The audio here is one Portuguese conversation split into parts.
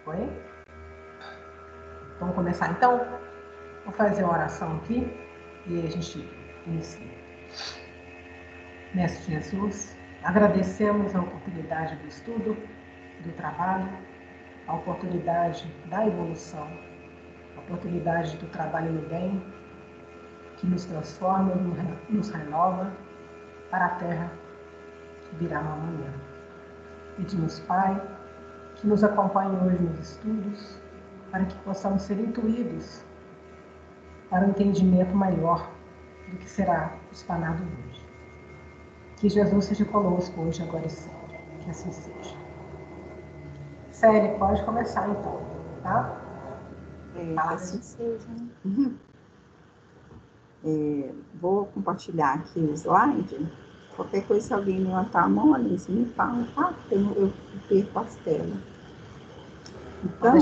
Foi? Vamos começar então? Vou fazer uma oração aqui e a gente inicia. Mestre Jesus, agradecemos a oportunidade do estudo, do trabalho, a oportunidade da evolução, a oportunidade do trabalho no bem, que nos transforma, nos renova para a terra que virá no amanhã. Pedimos, Pai, que nos acompanhe hoje nos estudos, para que possamos ser intuídos para um entendimento maior do que será explanado hoje. Que Jesus seja conosco hoje, agora e sempre. Que assim seja. Célia, pode começar então, tá? Que assim seja. Vou compartilhar aqui o slide. Qualquer coisa, se alguém levantar a mão, Alice, me fala, tá? Eu perco as telas. Então,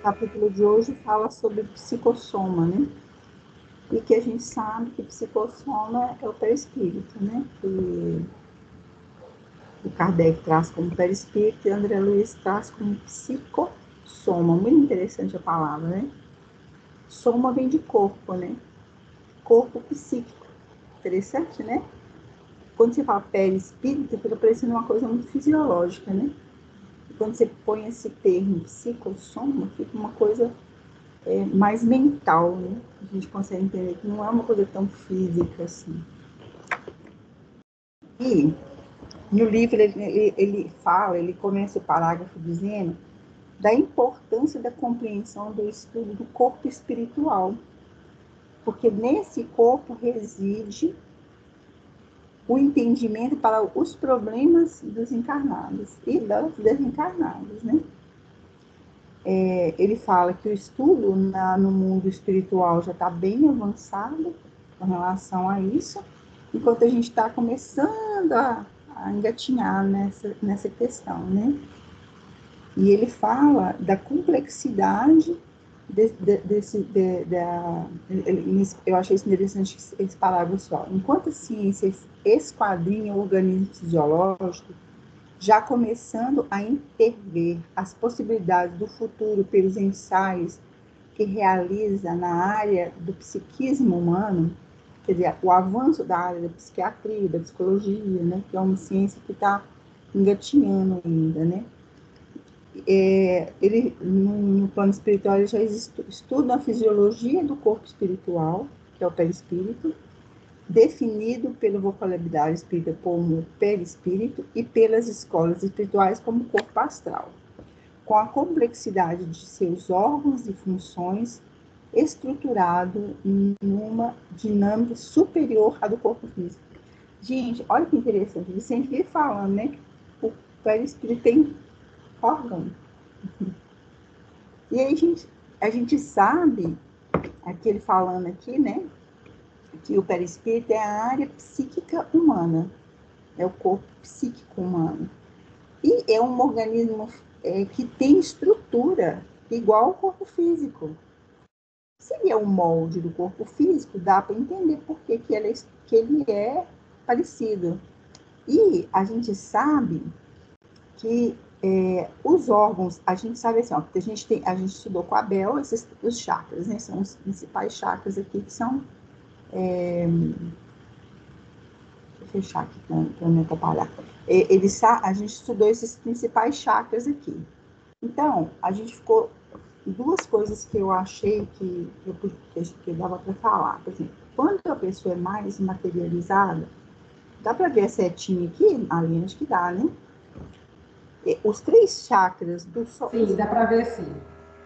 o capítulo de hoje fala sobre psicossoma, né? E que a gente sabe que psicossoma é o perispírito, né? Que o Kardec traz como perispírito e André Luiz traz como psicossoma. Muito interessante a palavra, né? Soma vem de corpo, né? Corpo psíquico. Interessante, né? Quando você fala perispírito, fica parecendo uma coisa muito fisiológica, né? E quando você põe esse termo psicossoma, fica uma coisa mais mental, né? A gente consegue entender que não é uma coisa tão física assim. E no livro ele fala, ele começa o parágrafo dizendo da importância da compreensão do estudo do corpo espiritual, porque nesse corpo reside o entendimento para os problemas dos encarnados e das desencarnadas, né? Ele fala que o estudo no mundo espiritual já está bem avançado com relação a isso, enquanto a gente está começando a engatinhar nessa questão, né? E ele fala da complexidade eu achei isso interessante, esse parágrafo só. Enquanto a ciência esquadrinha o organismo fisiológico, já começando a intervir as possibilidades do futuro pelos ensaios que realiza na área do psiquismo humano, quer dizer, o avanço da área da psiquiatria, da psicologia, né, que é uma ciência que está engatinhando ainda, né? Ele, no plano espiritual, ele já estuda a fisiologia do corpo espiritual, que é o perispírito, definido pela vocabilidade espírita como perispírito e pelas escolas espirituais como corpo astral, com a complexidade de seus órgãos e funções estruturado numa dinâmica superior à do corpo físico. Gente, olha que interessante, Vicente vive falando, né? O perispírito tem órgão. E aí a gente sabe, aqui ele falando aqui, né? Que o perispírito é a área psíquica humana, é o corpo psíquico humano. E é um organismo que tem estrutura igual ao corpo físico. Se ele é um molde do corpo físico, dá para entender por que ele é parecido. E a gente sabe que os órgãos, a gente sabe assim, ó, porque a gente estudou com a Bel os chakras, né? São os principais chakras aqui que são... Deixa eu fechar aqui para não atrapalhar. A gente estudou esses principais chakras aqui. Então, a gente ficou... Duas coisas que eu achei que dava para falar. Por exemplo, quando a pessoa é mais materializada, dá para ver a setinha aqui? Ali acho que dá, né? Os 3 chakras do sol. Sim, dá para ver sim.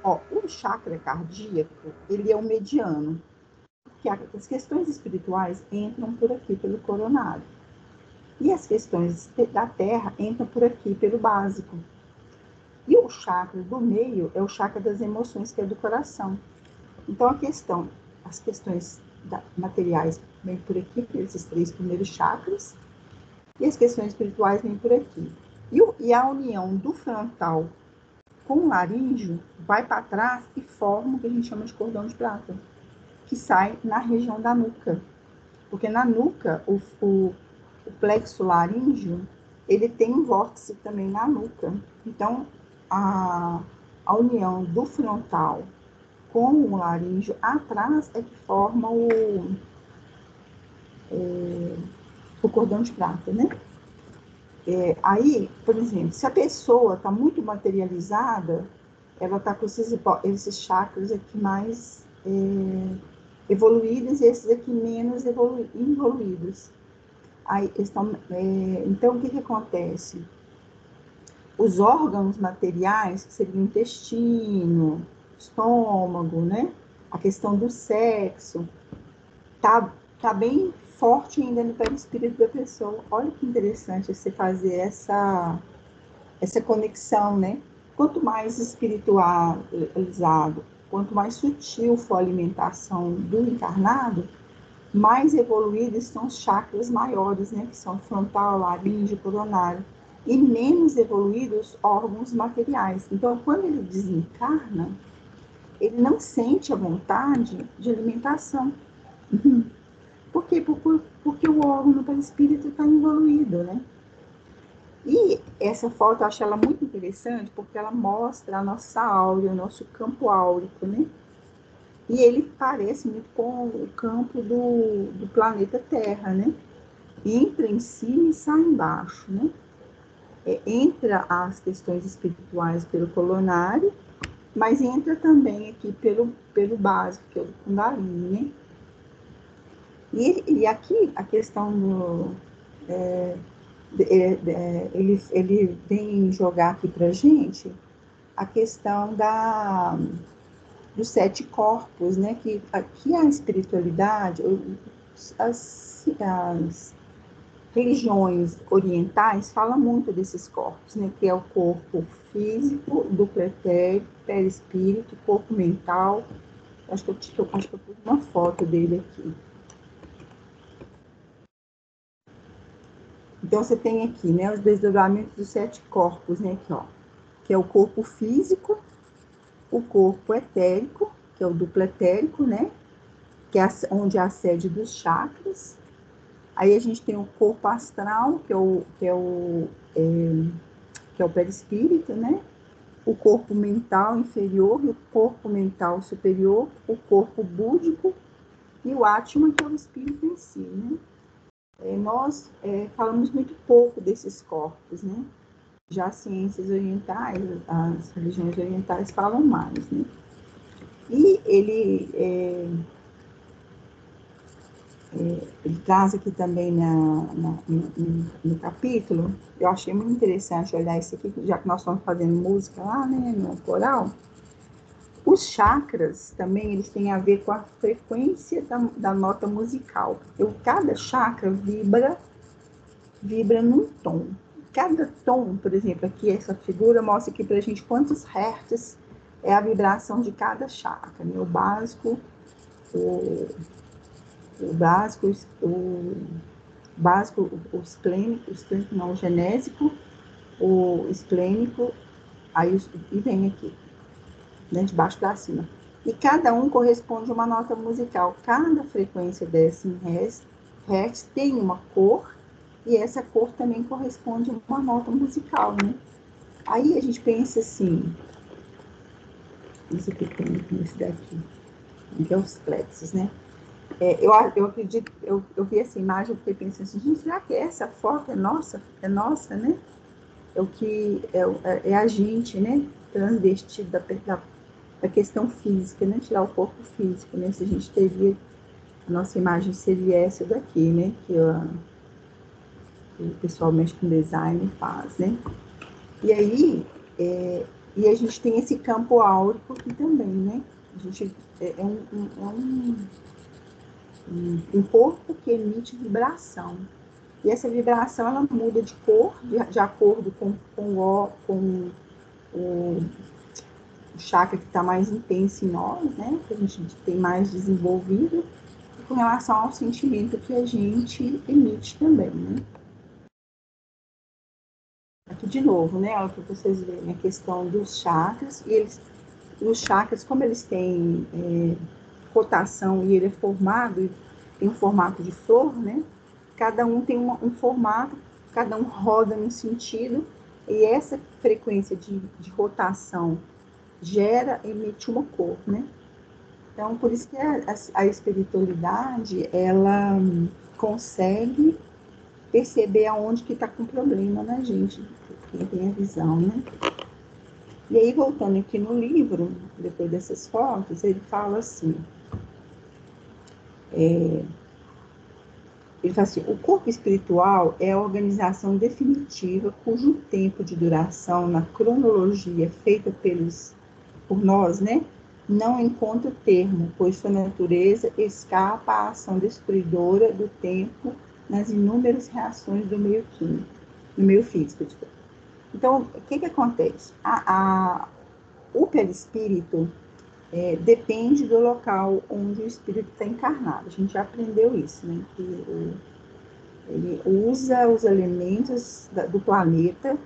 Ó, o chakra cardíaco, ele é o mediano. Porque as questões espirituais entram por aqui, pelo coronário. E as questões da terra entram por aqui, pelo básico. E o chakra do meio é o chakra das emoções, que é do coração. Então, as questões materiais vêm por aqui, por esses 3 primeiros chakras, e as questões espirituais vêm por aqui. E a união do frontal com o laríngeo vai para trás e forma o que a gente chama de cordão de prata, que sai na região da nuca. Porque na nuca, o plexo laríngeo, ele tem um vórtice também na nuca. Então, a união do frontal com o laríngeo atrás é que forma o cordão de prata, né? Aí, por exemplo, se a pessoa está muito materializada, ela está com esses chakras aqui mais evoluídos e esses aqui menos evoluídos. Aí, então, o que acontece? Os órgãos materiais, que seriam o intestino, estômago, né? A questão do sexo, tá bem forte ainda no perispírito da pessoa. Olha que interessante você fazer essa conexão, né? Quanto mais espiritualizado, quanto mais sutil for a alimentação do encarnado, mais evoluídos são os chakras maiores, né? Que são frontal, laríngeo, coronário. E menos evoluídos órgãos materiais. Então, quando ele desencarna, ele não sente a vontade de alimentação. Por quê? Porque o órgão do perispírito está evoluído, né? E essa foto eu acho ela muito interessante porque ela mostra a nossa áurea, o nosso campo áurico, né? E ele parece muito com o campo do planeta Terra, né? Entra em cima e sai embaixo, né? Entra as questões espirituais pelo coronário, mas entra também aqui pelo básico, que é o Kundalini, né? E aqui a questão ele vem jogar aqui para gente a questão dos 7 corpos, né? Que aqui a espiritualidade, as religiões orientais falam muito desses corpos, né? Que é o corpo físico, duplo etérico, perispírito, corpo mental. Acho que eu pus uma foto dele aqui. Então, você tem aqui, né, os desdobramentos dos 7 corpos, né, aqui, ó, que é o corpo físico, o corpo etérico, que é o duplo etérico, né, que é onde é a sede dos chakras. Aí a gente tem o corpo astral, que é o perispírito, né, o corpo mental inferior e o corpo mental superior, o corpo búdico e o Atman, que é o espírito em si, né. Nós falamos muito pouco desses corpos, né? Já as ciências orientais, as religiões orientais falam mais, né? E ele traz aqui também no capítulo, eu achei muito interessante olhar isso aqui, já que nós estamos fazendo música lá, né, no coral. Os chakras também, eles têm a ver com a frequência da nota musical. Cada chakra vibra num tom. Cada tom, por exemplo, aqui essa figura mostra aqui pra gente quantos hertz é a vibração de cada chakra, né? O básico, o esplênico não, o genésico, o esplênico, e vem aqui, né, de baixo para cima. E cada um corresponde a uma nota musical. Cada frequência dessa em hertz tem uma cor, e essa cor também corresponde a uma nota musical, né? Aí a gente pensa assim, isso aqui tem esse daqui, que é os plexos, né? Eu acredito, eu vi essa imagem, eu fiquei pensando assim, gente, será que essa foto é nossa? É nossa, né? É a gente, né? Transvestido da questão física, né? Tirar o corpo físico, né? Se a gente teria, a nossa imagem seria essa daqui, né? Que o pessoal mexe com design e faz, né? E aí, e a gente tem esse campo áurico aqui também, né? A gente um corpo que emite vibração. E essa vibração, ela muda de cor, de acordo com o chakra que está mais intenso em nós, né? Que a gente tem mais desenvolvido, e com relação ao sentimento que a gente emite também, né? Aqui de novo, né? Olha para vocês verem a questão dos chakras, e os chakras, como eles têm rotação e ele é formado, tem um formato de flor, né? Cada um tem um formato, cada um roda num sentido, E essa frequência de rotação emite uma cor, né? Então, por isso que a espiritualidade, ela consegue perceber aonde que está com problema na gente, quem tem a visão, né? E aí, voltando aqui no livro, depois dessas fotos, ele fala assim, o corpo espiritual é a organização definitiva cujo tempo de duração na cronologia feita por nós, né, não encontra termo, pois sua natureza escapa à ação destruidora do tempo nas inúmeras reações do meio químico, do meio físico. Então, o que acontece? O perispírito depende do local onde o espírito está encarnado. A gente já aprendeu isso, né? Que ele usa os elementos do planeta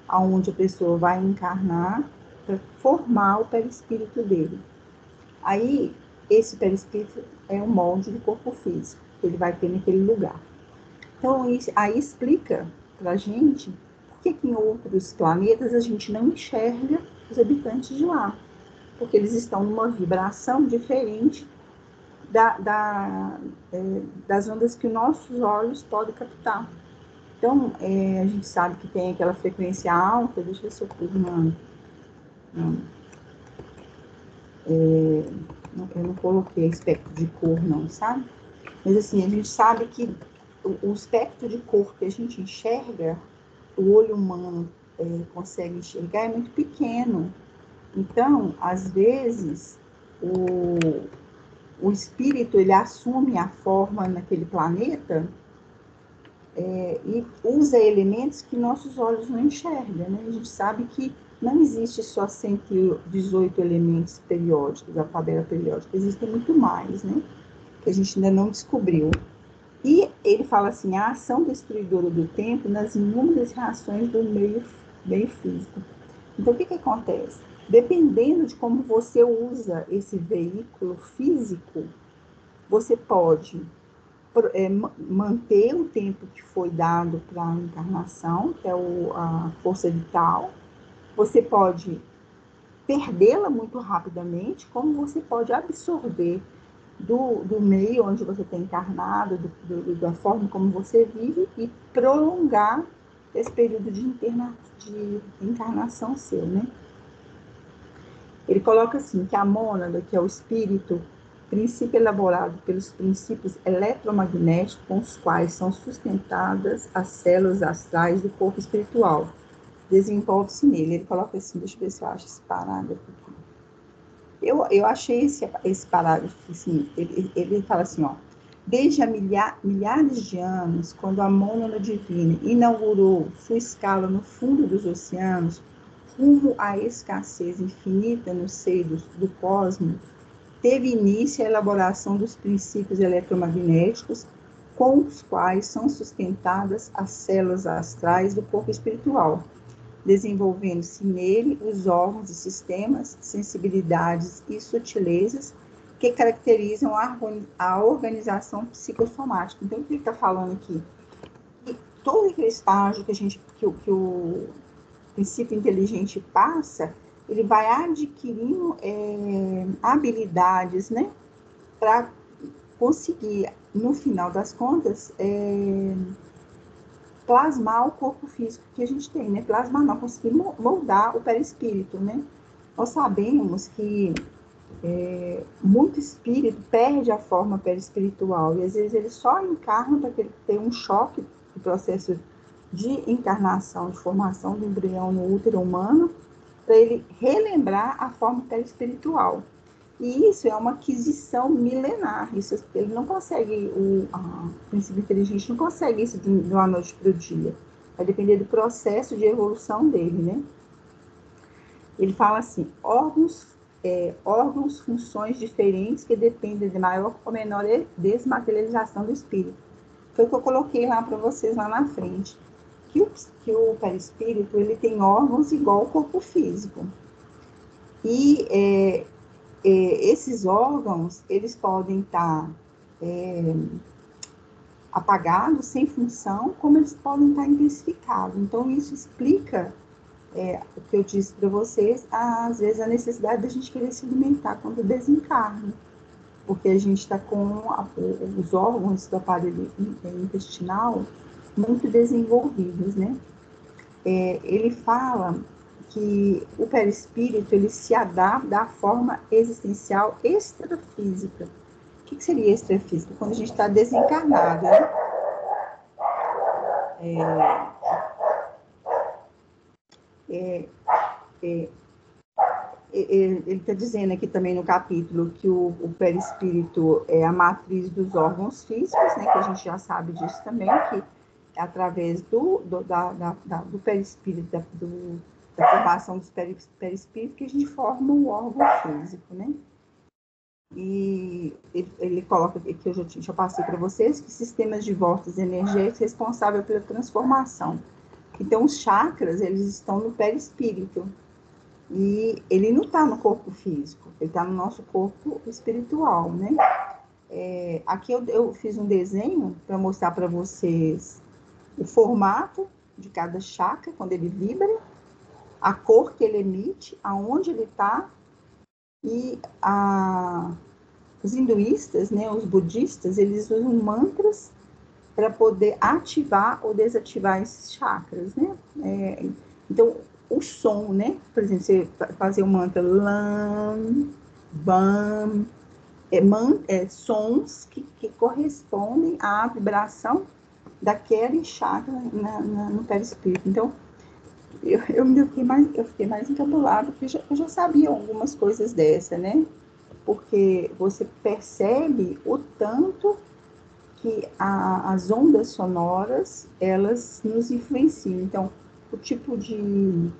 aonde a pessoa vai encarnar para formar o perispírito dele. Aí, esse perispírito é o molde do corpo físico que ele vai ter naquele lugar. Então, isso, aí explica para a gente por que em outros planetas a gente não enxerga os habitantes de lá. Porque eles estão numa vibração diferente das ondas que nossos olhos podem captar. Então, a gente sabe que tem aquela frequência alta, deixa eu ver se eu pus eu não coloquei espectro de cor, não, sabe? Mas assim, a gente sabe que o espectro de cor que a gente enxerga, o olho humano consegue enxergar, é muito pequeno. Então, às vezes, o espírito, ele assume a forma naquele planeta e usa elementos que nossos olhos não enxergam, né? A gente sabe que não existe só 118 elementos periódicos, da tabela periódica, existem muito mais, né? Que a gente ainda não descobriu. E ele fala assim, a ação destruidora do tempo nas inúmeras reações do meio físico. Então, o que acontece? Dependendo de como você usa esse veículo físico, você pode manter o tempo que foi dado para a encarnação, que é a força vital. Você pode perdê-la muito rapidamente, como você pode absorver do meio onde você está encarnado, da forma como você vive, e prolongar esse período de encarnação seu, né? Ele coloca assim, que a mônada, que é o espírito, princípio elaborado pelos princípios eletromagnéticos com os quais são sustentadas as células astrais do corpo espiritual, desenvolve-se nele. Ele coloca assim, deixa eu ver se eu acho esse parágrafo aqui. Eu achei esse parágrafo, assim, ele fala assim, ó, desde há milhares de anos, quando a mônada divina inaugurou sua escala no fundo dos oceanos, rumo à escassez infinita no seio do cosmos, teve início a elaboração dos princípios eletromagnéticos com os quais são sustentadas as células astrais do corpo espiritual, desenvolvendo-se nele os órgãos e sistemas, sensibilidades e sutilezas que caracterizam a organização psicossomática. Então, o que ele está falando aqui? E todo aquele estágio que o princípio inteligente passa, ele vai adquirindo habilidades, né, para conseguir, no final das contas, plasmar o corpo físico que a gente tem, né? Plasmar não, conseguir moldar o perispírito, né? Nós sabemos que muito espírito perde a forma perispiritual e às vezes ele só encarna para ter um choque do processo de encarnação, de formação do embrião no útero humano, para ele relembrar a forma perispiritual. E isso é uma aquisição milenar. Isso, ele não consegue, o princípio inteligente não consegue isso de uma noite para o dia. Vai depender do processo de evolução dele, né? Ele fala assim, órgãos, funções diferentes que dependem de maior ou menor desmaterialização do espírito. Foi o que eu coloquei lá para vocês lá na frente. Que o perispírito, ele tem órgãos igual ao corpo físico. E esses órgãos, eles podem estar apagados, sem função, como eles podem estar intensificados. Então, isso explica o que eu disse para vocês, às vezes a necessidade da gente querer se alimentar quando desencarna, porque a gente está com os órgãos do aparelho intestinal muito desenvolvidos, né? Ele fala que o perispírito ele se adapta à forma existencial extrafísica. O que seria extrafísica? Quando a gente está desencarnado, né? Ele está dizendo aqui também no capítulo que o perispírito é a matriz dos órgãos físicos, né, que a gente já sabe disso também, que é através do perispírito, da formação dos perispíritos que a gente forma o órgão físico, né? E ele coloca aqui, que eu já passei para vocês, que sistemas de vórtices energéticos responsáveis pela transformação. Então, os chakras, eles estão no perispírito. E ele não está no corpo físico, ele está no nosso corpo espiritual, né? Aqui eu fiz um desenho para mostrar para vocês o formato de cada chakra, quando ele vibra, a cor que ele emite, aonde ele está, e os hinduístas, né, os budistas, eles usam mantras para poder ativar ou desativar esses chakras, né? Então, o som, né? Por exemplo, você fazer o mantra Lam, Bam, sons que correspondem à vibração daquele chakra no perispírito. Então, eu fiquei mais encabulada, porque eu já sabia algumas coisas dessa, né? Porque você percebe o tanto que as ondas sonoras, elas nos influenciam. Então, o tipo de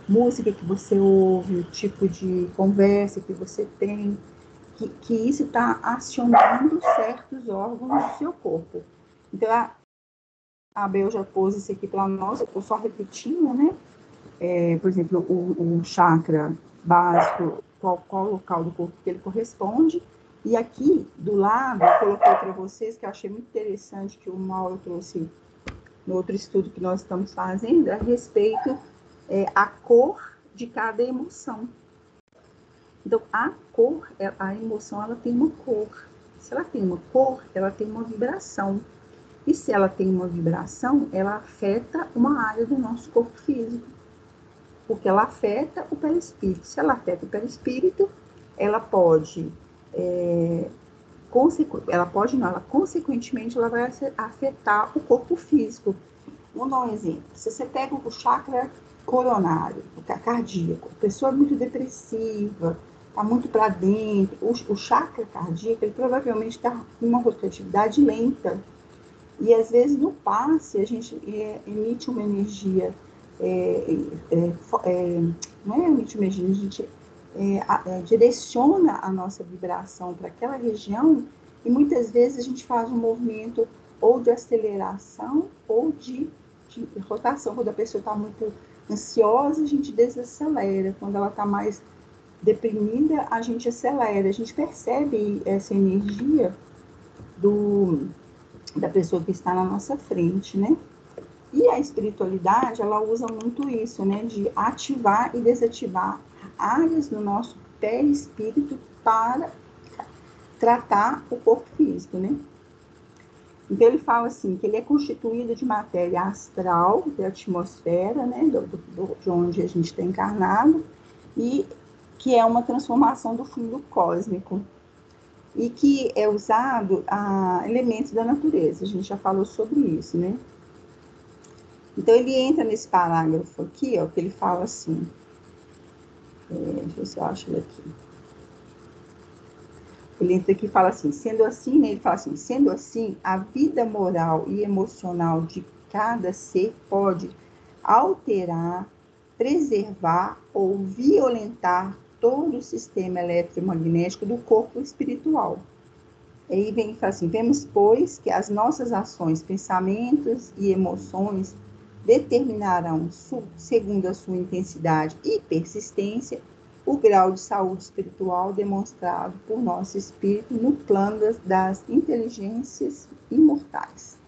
música que você ouve, o tipo de conversa que você tem, que isso está acionando certos órgãos do seu corpo. Então, a Bel já pôs isso aqui para nós, eu estou só repetindo, né? Por exemplo, o chakra básico, qual local do corpo que ele corresponde. E aqui, do lado, eu coloquei para vocês, que eu achei muito interessante, que o Mauro trouxe no outro estudo que nós estamos fazendo, a respeito a cor de cada emoção. Então, a cor, a emoção, ela tem uma cor. Se ela tem uma cor, ela tem uma vibração. E se ela tem uma vibração, ela afeta uma área do nosso corpo físico. Porque ela afeta o perispírito. Se ela afeta o perispírito, ela pode... consequentemente, ela vai afetar o corpo físico. Vou dar um exemplo. Se você pega o chakra coronário, o cardíaco, a pessoa é muito depressiva, está muito para dentro, o chakra cardíaco, ele provavelmente está com uma rotatividade lenta. E, às vezes, no passe, a gente emite uma energia, não é emite uma energia, a gente direciona a nossa vibração para aquela região, e muitas vezes a gente faz um movimento ou de aceleração ou de rotação. Quando a pessoa está muito ansiosa, a gente desacelera. Quando ela está mais deprimida, a gente acelera. A gente percebe essa energia da pessoa que está na nossa frente, né? E a espiritualidade, ela usa muito isso, né? De ativar e desativar áreas do nosso perispírito para tratar o corpo físico, né? Então, ele fala assim, que ele é constituído de matéria astral, da atmosfera, né, de onde a gente está encarnado, e que é uma transformação do fluido cósmico, e que é usado a elementos da natureza. A gente já falou sobre isso, né? Então, ele entra nesse parágrafo aqui, ó, que ele fala assim, deixa eu ver se eu acho ele aqui. Ele entra aqui e fala assim, sendo assim, né, ele fala assim, sendo assim, a vida moral e emocional de cada ser pode alterar, preservar ou violentar todo o sistema eletromagnético do corpo espiritual. Aí vem e fala assim, vemos, pois, que as nossas ações, pensamentos e emoções determinarão, segundo a sua intensidade e persistência, o grau de saúde espiritual demonstrado por nosso espírito no plano das inteligências imortais.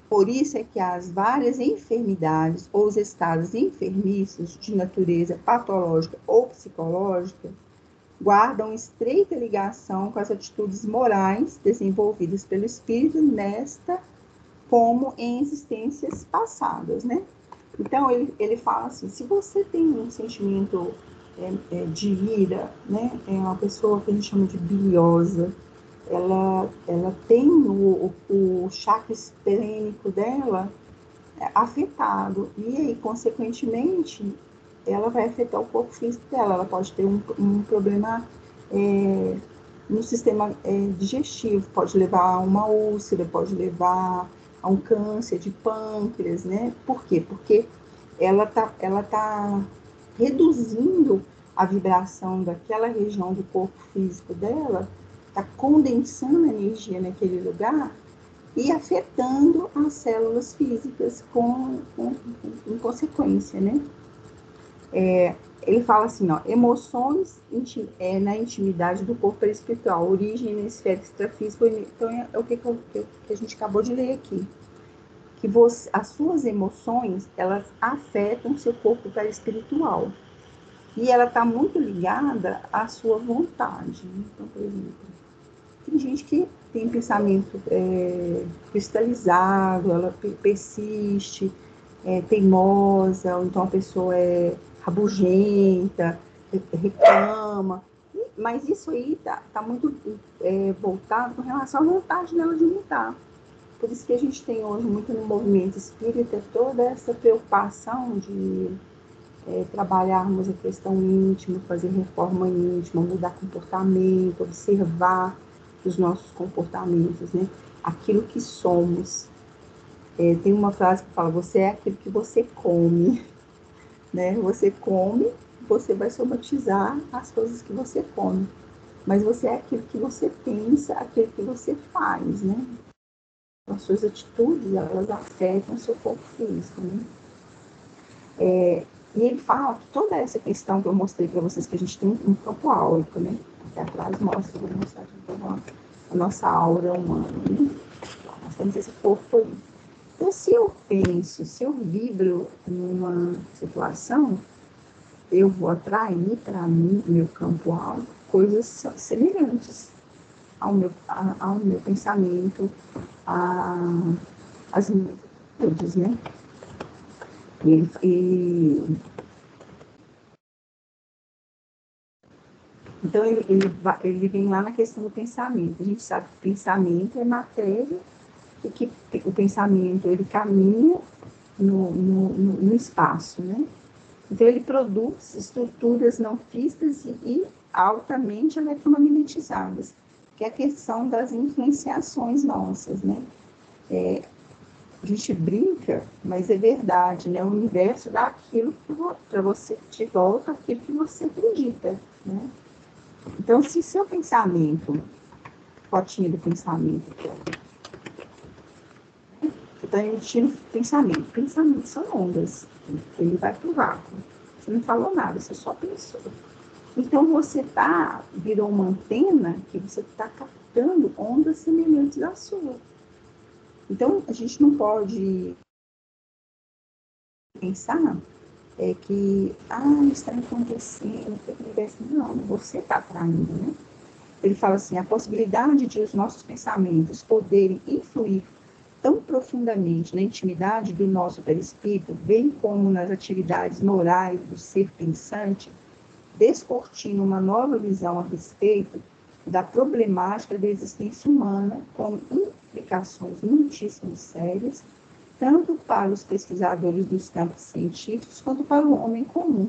Por isso é que as várias enfermidades ou os estados enfermiços de natureza patológica ou psicológica guardam estreita ligação com as atitudes morais desenvolvidas pelo espírito nesta como em existências passadas, né? Então, ele fala assim, se você tem um sentimento de ira, né? É uma pessoa que a gente chama de biliosa, ela tem o chakra esplênico dela afetado, e aí, consequentemente, ela vai afetar o corpo físico dela, ela pode ter um problema no sistema digestivo, pode levar a uma úlcera, pode levar a um câncer de pâncreas, né? Por quê? Porque ela tá reduzindo a vibração daquela região do corpo físico dela, está condensando a energia naquele lugar e afetando as células físicas em consequência, né? Ele fala assim, ó, emoções na intimidade do corpo espiritual, origem na esfera extrafísica. Então, é o que a gente acabou de ler aqui. Que as suas emoções, elas afetam o seu corpo espiritual. E ela está muito ligada à sua vontade. Então, por exemplo, tem gente que tem pensamento cristalizado, ela persiste, teimosa, ou então a pessoa é rabugenta, reclama. Mas isso aí tá muito voltado com relação à vontade dela de mudar. Por isso que a gente tem hoje muito no movimento espírita toda essa preocupação de trabalharmos a questão íntima, fazer reforma íntima, mudar comportamento, observar os nossos comportamentos, né? Aquilo que somos. Tem uma frase que fala, você é aquilo que você come, né? Você come, você vai somatizar as coisas que você come. Mas você é aquilo que você pensa, aquilo que você faz, né? As suas atitudes, elas afetam o seu corpo físico, né? E ele fala que toda essa questão que eu mostrei para vocês, que a gente tem um campo áurico, né? Aqui atrás mostra a nossa aura humana, né? Nós temos esse corpo aí. Então, se eu penso, se eu vibro numa situação, eu vou atrair para mim, meu campo áurico, coisas semelhantes ao meu pensamento, às minhas atitudes, né? Então, ele vem lá na questão do pensamento. A gente sabe que o pensamento é matéria e que o pensamento ele caminha no espaço, né? Então, ele produz estruturas não físicas e altamente eletromagnetizadas, que é a questão das influenciações nossas, né? A gente brinca, mas é verdade, né? O universo dá aquilo para você, de volta aquilo que você acredita, né? Então, se seu pensamento, fotinha do pensamento, você está emitindo pensamento. Pensamentos são ondas. Ele vai para o vácuo. Você não falou nada, você só pensou. Então, você virou uma antena que você está captando ondas semelhantes à sua. Então, a gente não pode pensar que está acontecendo, não, você está atraindo, né? Ele fala assim, a possibilidade de os nossos pensamentos poderem influir tão profundamente na intimidade do nosso perispírito, bem como nas atividades morais do ser pensante, descortina uma nova visão a respeito da problemática da existência humana, com implicações muitíssimo sérias, tanto para os pesquisadores dos campos científicos quanto para o homem comum.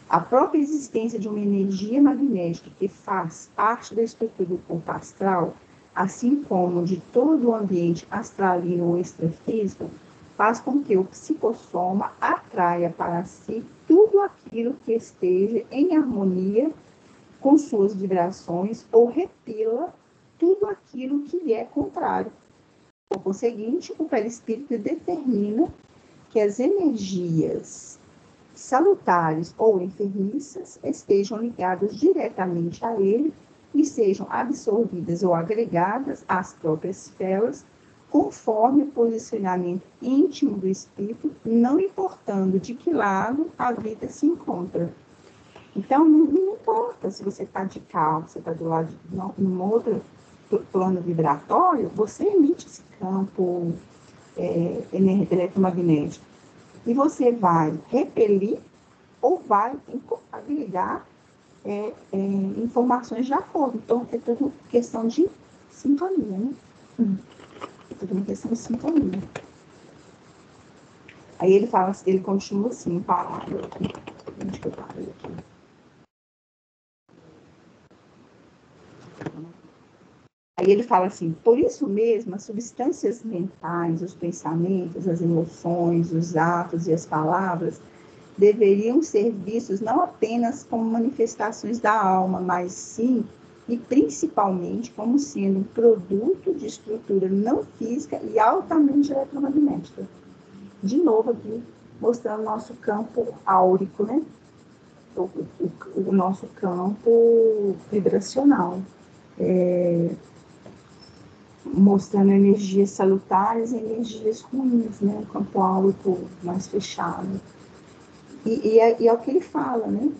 A própria existência de uma energia magnética que faz parte da estrutura do corpo astral, assim como de todo o ambiente astralino ou extrafísico, faz com que o psicossoma atraia para si tudo aquilo que esteja em harmonia com suas vibrações ou repela tudo aquilo que lhe é contrário. Por conseguinte, o perispírito determina que as energias salutares ou enfermiças estejam ligadas diretamente a ele e sejam absorvidas ou agregadas às próprias células conforme o posicionamento íntimo do espírito, não importando de que lado a vida se encontra. Então, não importa se você está de cá, se você está do lado de um outro plano vibratório, você emite esse campo eletromagnético. E você vai repelir ou vai agregar informações de acordo. Então, é tudo questão de sintonia, né? É tudo uma questão de sintonia. Aí ele fala, ele continua assim, parado aqui. Onde que eu parei aqui? Aí ele fala assim, por isso mesmo, as substâncias mentais, os pensamentos, as emoções, os atos e as palavras deveriam ser vistos não apenas como manifestações da alma, mas sim e principalmente como sendo um produto de estrutura não física e altamente eletromagnética. De novo aqui, mostrando o nosso campo áurico, né? O nosso campo vibracional. Mostrando energias salutares e energias ruins, né? O campo áurico mais fechado. E é o que ele fala, né?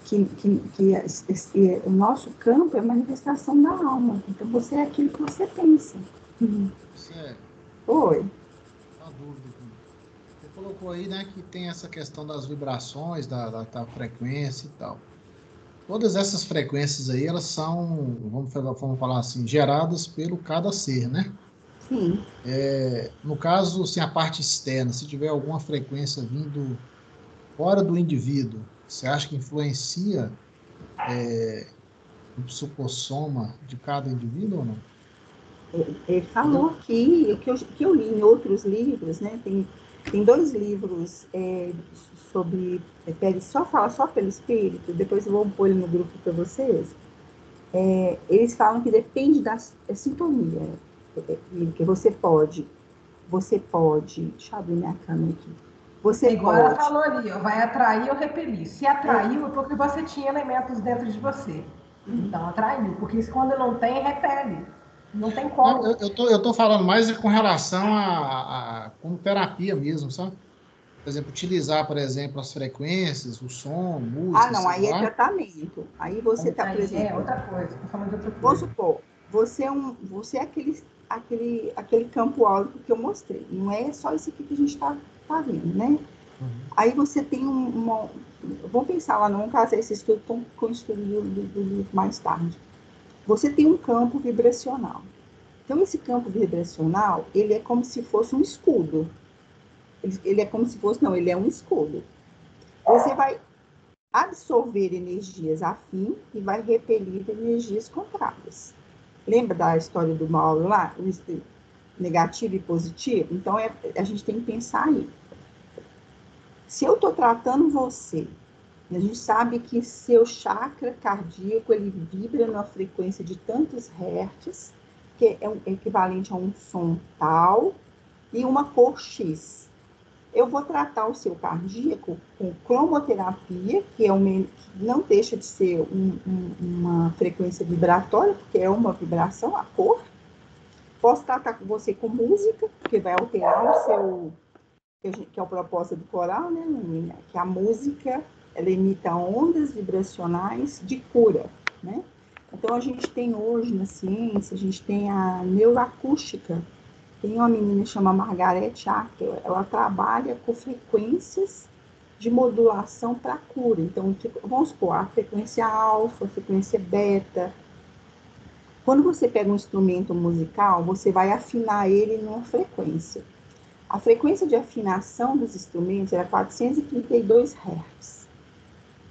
Que o nosso campo é a manifestação da alma. Então, você é aquilo que você pensa. Sério. Oi. Uma dúvida aqui. Você colocou aí, né, que tem essa questão das vibrações, da frequência e tal. Todas essas frequências aí, elas são, vamos falar assim, geradas pelo cada ser, né? Sim. No caso, assim, a parte externa, se tiver alguma frequência vindo fora do indivíduo, você acha que influencia o psicossoma de cada indivíduo ou não? Ele falou aqui, o que eu li em outros livros, né? Tem 2 livros sobre, só fala só pelo espírito, depois eu vou pôr ele no grupo para vocês. Eles falam que depende da sintonia, que você pode, deixa eu abrir minha câmera aqui. Você igual pode. ela falou ali, ó, vai atrair ou repelir. Se atraiu, é porque você tinha elementos dentro de você. Então, atraiu, porque isso quando não tem, repele. Não tem Não, como. eu tô falando mais com relação a como terapia mesmo, sabe? Por exemplo, utilizar, por exemplo, as frequências, o som, Ah, música, não, sei aí é lá. tratamento. Aí você está, por Aí é exemplo, outra coisa, estou falando de outra vamos coisa. supor, você é aquele campo áurico que eu mostrei. Não é só isso aqui que a gente está vendo, né? Uhum. Aí você tem uma. Vamos pensar lá, não caso esse estudo com o estudo do livro mais tarde. Você tem um campo vibracional. Então, esse campo vibracional, ele é como se fosse um escudo. Ele é como se fosse, não, ele é um escudo. Você vai absorver energias afins e vai repelir energias contrárias. Lembra da história do Mauro lá? O negativo e positivo? Então, a gente tem que pensar aí. Se eu estou tratando você, a gente sabe que seu chakra cardíaco, ele vibra numa frequência de tantos hertz, que é equivalente a um som tal, e uma cor X. Eu vou tratar o seu cardíaco com cromoterapia, que não deixa de ser uma frequência vibratória, porque é uma vibração, a cor. Posso tratar com você com música, que vai alterar o seu, que é o propósito do coral, né? Que a música, ela emita ondas vibracionais de cura, né? Então, a gente tem hoje na ciência, a gente tem a neuroacústica. Tem uma menina que chama Margaret Atwood, ela trabalha com frequências de modulação para cura. Então, vamos supor, a frequência alfa, a frequência beta. Quando você pega um instrumento musical, você vai afinar ele numa frequência. A frequência de afinação dos instrumentos era 432 Hz.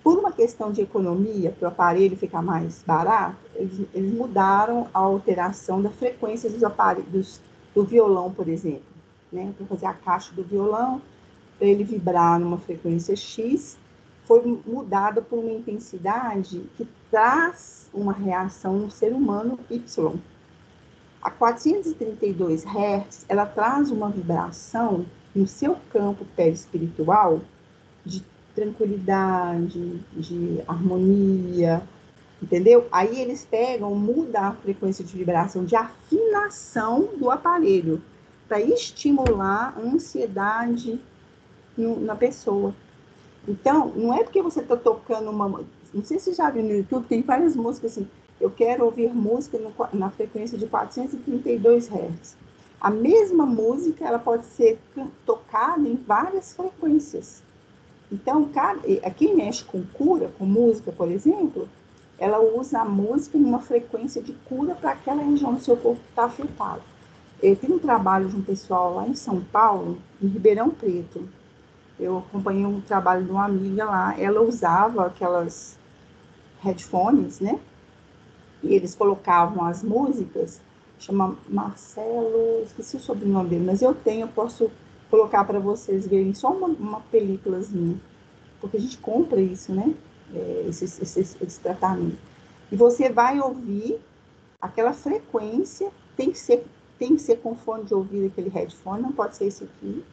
Por uma questão de economia, para o aparelho ficar mais barato, eles mudaram a alteração da frequência dos aparelhos, do violão, por exemplo. Né? Para fazer a caixa do violão, para ele vibrar numa frequência X, foi mudada por uma intensidade que traz uma reação no ser humano Y. A 432 Hz, ela traz uma vibração no seu campo perispiritual de tranquilidade, de harmonia, Entendeu? Aí eles pegam, mudam a frequência de vibração, de afinação do aparelho, para estimular a ansiedade na pessoa. Então, não é porque você está tocando uma... Não sei se você já viu no YouTube, tem várias músicas assim. Eu quero ouvir música na frequência de 432 Hz. A mesma música, ela pode ser tocada em várias frequências. Então, quem mexe com cura, com música, por exemplo, ela usa a música em uma frequência de cura para aquela região do seu corpo que está afetada. Eu tenho um trabalho de um pessoal lá em São Paulo, em Ribeirão Preto. Eu acompanhei um trabalho de uma amiga lá, ela usava aquelas headphones, né? E eles colocavam as músicas, chama Marcelo, esqueci o sobrenome dele, mas eu posso colocar para vocês verem só uma películazinha, porque a gente compra isso, né? Esse tratamento. E você vai ouvir aquela frequência, tem que ser com fone de ouvido, aquele headphone, não pode ser esse aqui.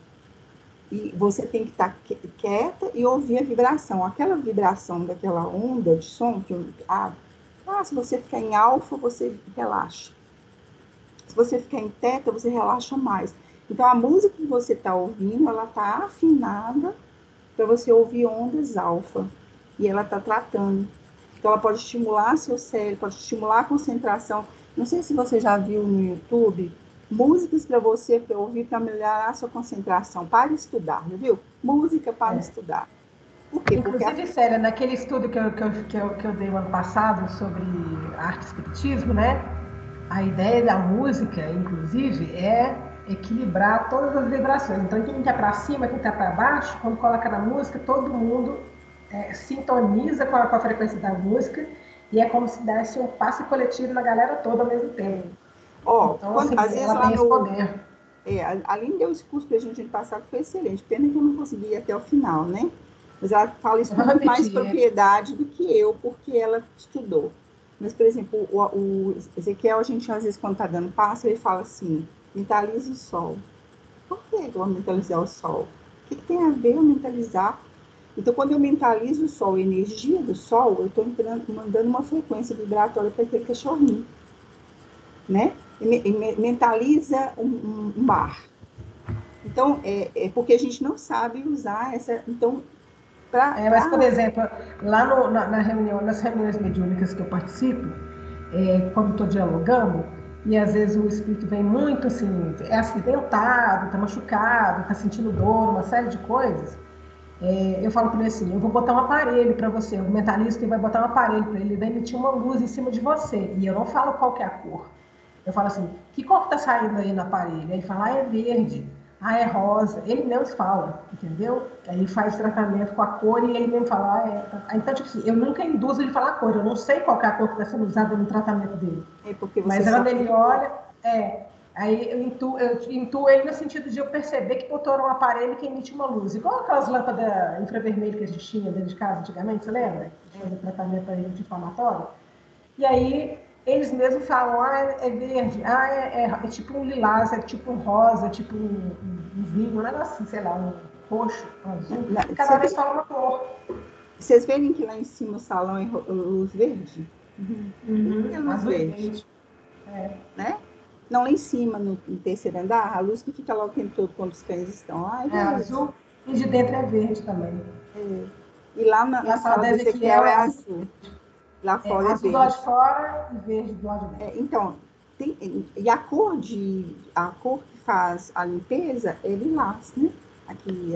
E você tem que estar quieta e ouvir a vibração. Aquela vibração daquela onda de som, se você ficar em alfa, você relaxa. Se você ficar em teta, você relaxa mais. Então, a música que você está ouvindo, ela está afinada para você ouvir ondas alfa. E ela está tratando. Então, ela pode estimular seu cérebro, pode estimular a concentração. Não sei se você já viu no YouTube músicas para você ouvir para melhorar a sua concentração, para estudar, viu? Música para estudar. Por quê? Inclusive, Célia, naquele estudo que eu dei o ano passado sobre arte e espiritismo, né? A ideia da música, inclusive, é equilibrar todas as vibrações. Então, quem está para cima, quem está para baixo, quando coloca na música, todo mundo sintoniza com a frequência da música e é como se desse um passe coletivo na galera toda ao mesmo tempo. Então, assim, às vezes lá no poder. Além de eu esse curso que a gente passado foi excelente, pena que eu não consegui ir até o final, né? Mas ela fala isso com muito mais propriedade do que eu, porque ela estudou. Mas, por exemplo, o Ezequiel, a gente às vezes quando está dando passo, ele fala assim, mentaliza o sol. Por que eu vou mentalizar o sol? O que tem a ver eu mentalizar? Então, quando eu mentalizo o sol, a energia do sol, eu estou mandando uma frequência vibratória para aquele cachorrinho, né? E mentaliza um mar. Então, é porque a gente não sabe usar essa... Então, mas, por exemplo, lá nas reuniões mediúnicas que eu participo, quando estou dialogando, e às vezes o espírito vem muito assim, é acidentado, está machucado, está sentindo dor, uma série de coisas, eu falo para ele assim, eu vou botar um aparelho para você, o mentalista vai botar um aparelho para ele, vai emitir uma luz em cima de você, e eu não falo qual que é a cor. Eu falo assim, que cor que está saindo aí no aparelho? Aí ele fala, é verde, é rosa. Ele mesmo fala, entendeu? Aí ele faz tratamento com a cor e ele mesmo fala, Então, tipo assim, eu nunca induzo ele a falar a cor, eu não sei qual que é a cor que está sendo usada no tratamento dele. Mas quando ele olha, aí eu intuo ele no sentido de eu perceber que botou um aparelho que emite uma luz. Igual aquelas lâmpadas infravermelhas que a gente tinha dentro de casa antigamente, você lembra? De fazer tratamento anti-inflamatório. E aí eles mesmos falam, é verde, é tipo um lilás, é tipo um rosa, é tipo um vinho, um negócio assim, sei lá, um roxo, um azul. Cada vez fala uma cor. Vocês verem que lá em cima o salão é luz verde? É luz verde. Né? Não, lá em cima, no terceiro andar, a luz que fica lá o tempo todo quando os cães estão lá é azul, e de dentro é verde também. E lá na sala do Ezequiel é azul. Lá fora é azul verde. do lado de fora e verde do lado de dentro. Então, e a cor que faz a limpeza é lilás, né? Aqui,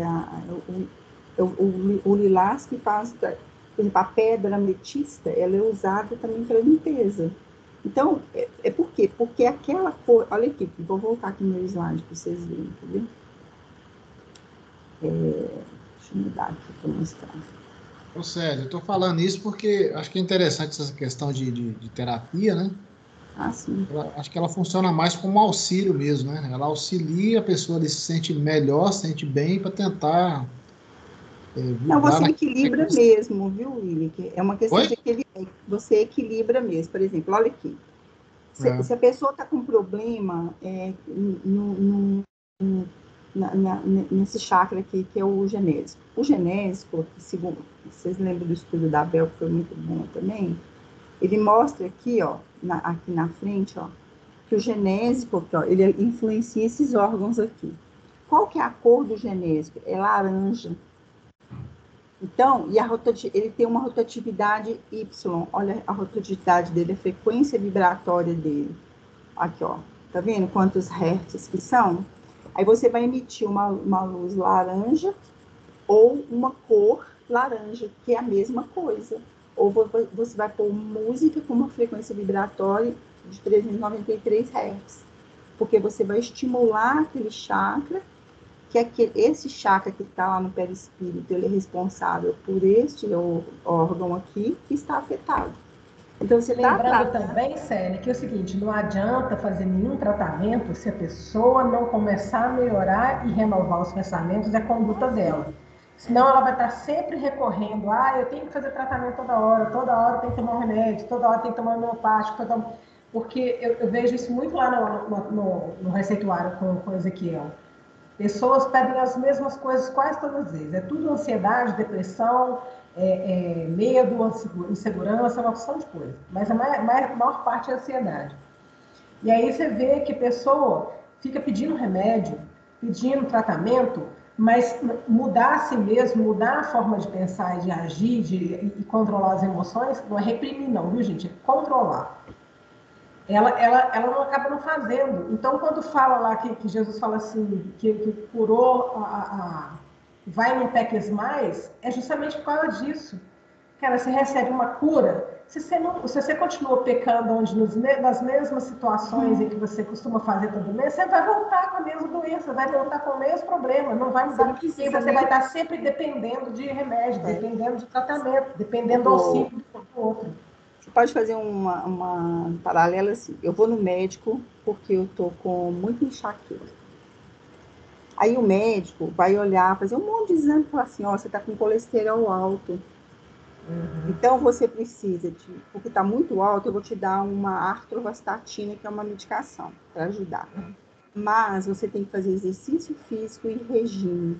o lilás que faz, por exemplo, a pedra ametista, ela é usada também para limpeza. Então, por quê? Porque aquela cor, olha aqui, vou voltar aqui no meu slide para vocês verem, tá vendo? Deixa eu mudar aqui para mostrar. Ô, Célio, eu estou falando isso porque acho que é interessante essa questão de terapia, né? Sim. Acho que ela funciona mais como auxílio mesmo, né? Ela auxilia a pessoa, ali se sente melhor, se sente bem para tentar... Não, você equilibra mesmo, viu, Willy? É uma questão de equilíbrio. Você equilibra mesmo. Por exemplo, olha aqui. Se a pessoa está com problema nesse chakra aqui, que é o genésico. O genésico, segundo vocês lembram do estudo da Bel, que foi muito bom também, Ele mostra aqui, ó, aqui na frente, ó, que o genésico, ó, ele influencia esses órgãos aqui. Qual que é a cor do genésico? É laranja. Então, ele tem uma rotatividade Y. Olha a rotatividade dele, a frequência vibratória dele. Aqui, ó. Tá vendo quantos hertz que são? Aí você vai emitir uma luz laranja ou uma cor laranja, que é a mesma coisa. Ou você vai pôr música com uma frequência vibratória de 393 Hz, porque você vai estimular aquele chakra, que esse chakra que está lá no perispírito, ele é responsável por este órgão aqui que está afetado. Então, você lembrando também, Célia, que é o seguinte, não adianta fazer nenhum tratamento se a pessoa não começar a melhorar e renovar os pensamentos e a conduta dela. Senão ela vai estar sempre recorrendo, eu tenho que fazer tratamento toda hora tem que tomar um remédio, toda hora tem que tomar um homeopático, porque eu vejo isso muito lá no receituário com Ezequiel. Pessoas pedem as mesmas coisas quase todas as vezes. É tudo ansiedade, depressão, medo, insegurança, uma opção de coisas. Mas a maior parte é ansiedade. E aí você vê que a pessoa fica pedindo remédio, pedindo tratamento, mas mudar a si mesmo, mudar a forma de pensar e de agir e controlar as emoções, não é reprimir não, viu gente? É controlar. Ela não acaba não fazendo. Então, quando fala lá que Jesus fala assim, que curou vai não peques mais, é justamente por causa disso. Cara, você recebe uma cura, se você continua pecando nas mesmas situações em que você costuma fazer todo mês, você vai voltar com a mesma doença, vai voltar com o mesmo problema, não vai mudar. E você vai estar sempre dependendo de remédio, dependendo de tratamento, dependendo do auxílio do outro. Você pode fazer uma paralela assim, eu vou no médico porque eu tô com muito enxaqueca. Aí o médico vai olhar, fazer um monte de exame e falar assim, você tá com colesterol alto. Então você precisa porque tá muito alto, eu vou te dar uma artrovastatina, que é uma medicação para ajudar. Mas você tem que fazer exercício físico e regime.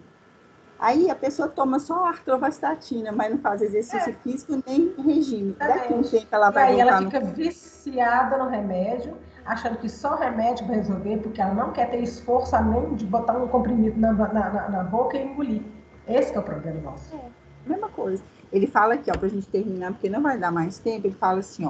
Aí a pessoa toma só artrovastatina, mas não faz exercício físico nem regime. Daqui a um tempo ela vai voltar. E aí ela fica viciada no remédio, achando que só remédio vai resolver, porque ela não quer ter esforço além de botar um comprimido na boca e engolir. Esse é o problema nosso. Mesma coisa. Ele fala aqui, pra gente terminar, porque não vai dar mais tempo, ele fala assim,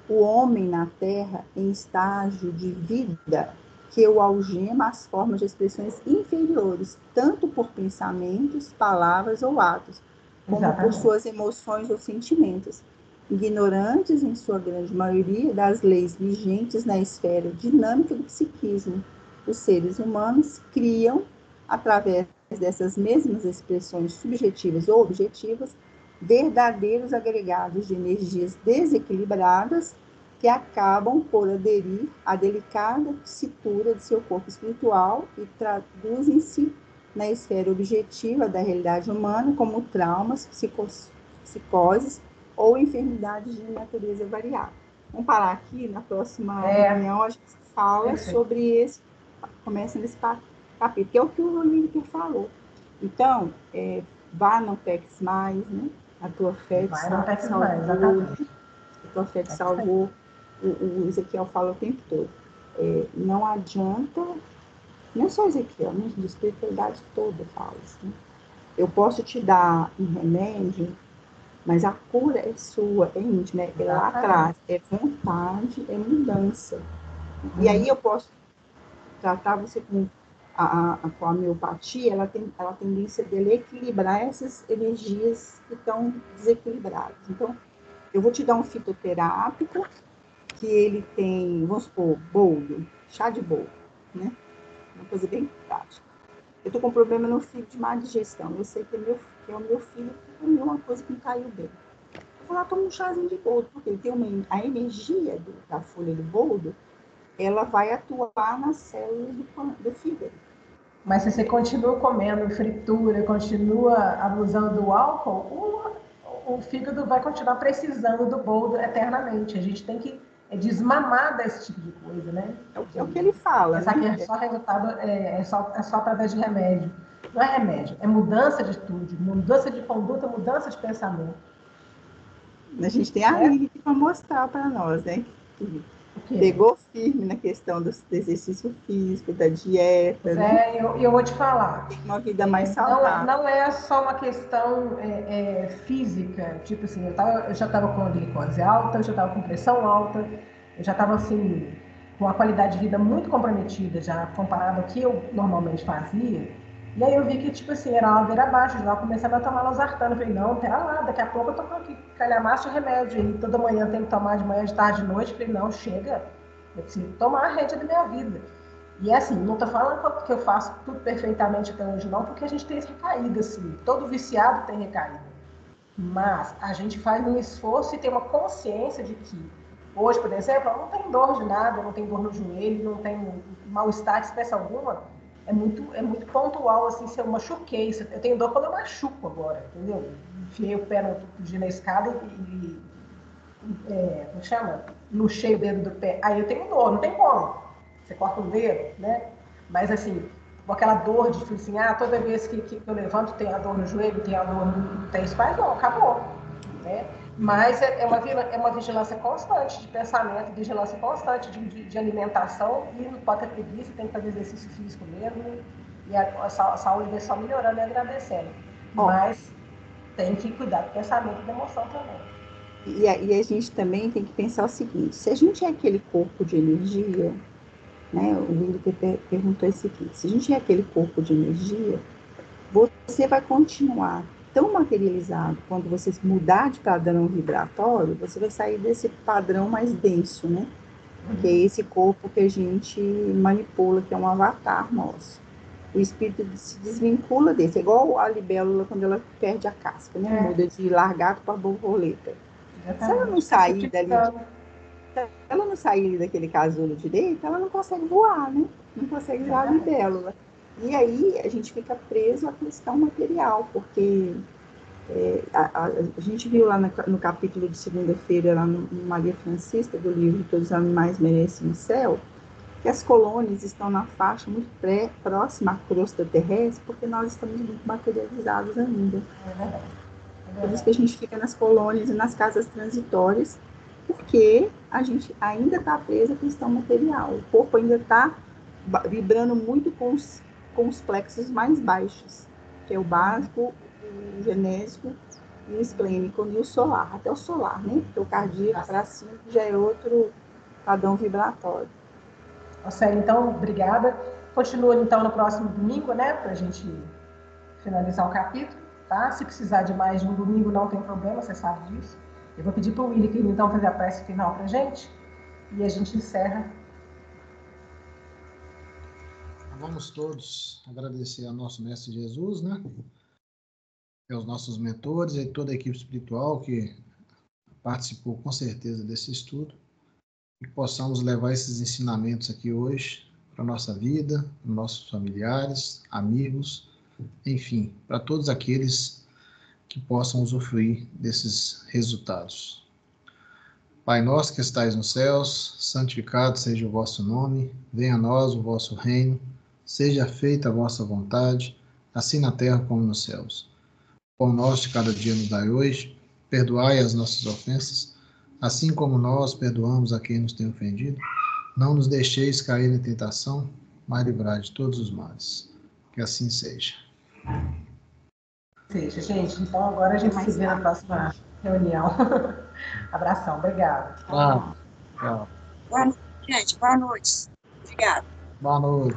o homem na Terra em estágio de vida que o algema as formas de expressões inferiores, tanto por pensamentos, palavras ou atos, como por suas emoções ou sentimentos, ignorantes, em sua grande maioria, das leis vigentes na esfera dinâmica do psiquismo. Os seres humanos criam, através dessas mesmas expressões subjetivas ou objetivas, verdadeiros agregados de energias desequilibradas que acabam por aderir à delicada tessitura de seu corpo espiritual e traduzem-se na esfera objetiva da realidade humana como traumas, psicoses ou enfermidades de natureza variável. Vamos parar aqui, na próxima reunião a gente fala sobre esse, começa nesse capítulo, que é o que o Olímpio falou. Então, vá, não peques mais, né? A tua fé te salvou. A tua fé te salvou. O Ezequiel fala o tempo todo. Não adianta, não só Ezequiel, né? A espiritualidade toda fala assim. Eu posso te dar um remédio, mas a cura é sua, é íntima, é lá atrás, é vontade, é mudança. E aí eu posso tratar você com a homeopatia, ela tem a tendência de equilibrar essas energias que estão desequilibradas. Então, eu vou te dar um fitoterápico, que ele tem, vamos supor, boldo, chá de boldo, né? Uma coisa bem prática. Eu estou com um problema no fígado de má digestão. Eu sei que é o meu filho que comeu uma coisa que não caiu bem. Eu vou lá tomar um chazinho de boldo, porque ele tem a energia da folha do boldo, ela vai atuar nas células do fígado. Mas se você continua comendo fritura, continua abusando do álcool, o fígado vai continuar precisando do boldo eternamente. A gente tem que desmamar desse tipo de coisa, né? É o que ele fala, né? Que é só resultado, é só através de remédio. Não é remédio, é mudança de atitude, mudança de conduta, mudança de pensamento. A gente tem a Lili aqui para mostrar para nós, né? Que pegou firme na questão do exercício físico, da dieta, né? Eu vou te falar. Tem uma vida mais saudável. Não é só uma questão física, tipo assim, eu já estava com a glicose alta, eu já estava com pressão alta, eu já estava assim, com a qualidade de vida muito comprometida, já comparado ao que eu normalmente fazia. E aí eu vi que, tipo assim, era ladeira abaixo, já começava a tomar losartana. Eu falei, não, pera lá, daqui a pouco eu tô com aqui calhamaço de remédio. E toda manhã eu tenho que tomar de manhã, de tarde, de noite. Eu falei, não, chega, eu preciso tomar a rédea da minha vida. E é assim, não tô falando que eu faço tudo perfeitamente até hoje não, porque a gente tem recaída, assim, todo viciado tem recaída. Mas a gente faz um esforço e tem uma consciência de que hoje, por exemplo, eu não tenho dor de nada, eu não tenho dor no joelho, não tenho mal-estar de espécie alguma. É muito pontual, assim, se eu machuquei. Eu tenho dor quando eu machuco agora, entendeu? Enfiei o pé na escada como chama? Luxei o dedo do pé. Aí eu tenho dor, não tem como. Você corta o dedo, né? Mas assim, com aquela dor de assim, toda vez que eu levanto tem a dor no joelho, tem a dor no três pés, não, acabou. Né? Mas é uma vigilância constante de pensamento, vigilância constante de alimentação, e não pode ter preguiça, tem que fazer exercício físico mesmo, e a saúde vai só melhorando e agradecendo. Mas tem que cuidar do pensamento e da emoção também. E a gente também tem que pensar o seguinte, se a gente é aquele corpo de energia, né, o Williker perguntou o seguinte, se a gente é aquele corpo de energia, você vai continuar tão materializado, quando você mudar de padrão vibratório, você vai sair desse padrão mais denso, né? Que é esse corpo que a gente manipula, que é um avatar nosso. O espírito se desvincula desse, é igual a libélula quando ela perde a casca, né? Muda de largato para borboleta. Se ela não sair daquele casulo direito, ela não consegue voar, né? Não consegue virar a libélula. E aí a gente fica preso à questão material, porque a gente viu lá no capítulo de segunda-feira, lá no Maria Francisca, do livro Todos os Animais Merecem o Céu, que as colônias estão na faixa muito próxima à crosta terrestre, porque nós estamos muito materializados ainda. Por isso que a gente fica nas colônias e nas casas transitórias, porque a gente ainda está preso à questão material. O corpo ainda está vibrando muito com os plexos mais baixos, que é o básico, o genésico e o esplênico e o solar, até o solar, né? Porque o cardíaco para cima já é outro padrão vibratório. Célia, então, obrigada. Continua então no próximo domingo, né? Para a gente finalizar o capítulo, tá? Se precisar de mais de um domingo, não tem problema, você sabe disso. Eu vou pedir para o Williker então fazer a prece final para a gente e a gente encerra. Vamos todos agradecer ao nosso Mestre Jesus, né? E aos nossos mentores e toda a equipe espiritual que participou com certeza desse estudo, e que possamos levar esses ensinamentos aqui hoje para a nossa vida, para nossos familiares, amigos, enfim, para todos aqueles que possam usufruir desses resultados. Pai nosso que estais nos céus, santificado seja o vosso nome, venha a nós o vosso reino, seja feita a vossa vontade, assim na terra como nos céus. O pão nosso de cada dia nos dai hoje, perdoai as nossas ofensas, assim como nós perdoamos a quem nos tem ofendido. Não nos deixeis cair em tentação, mas livrai de todos os males. Que assim seja. Seja, gente. Então agora a gente se vê na próxima reunião. Abração, obrigada. Tchau. Boa noite, gente. Boa noite. Obrigada. Boa noite.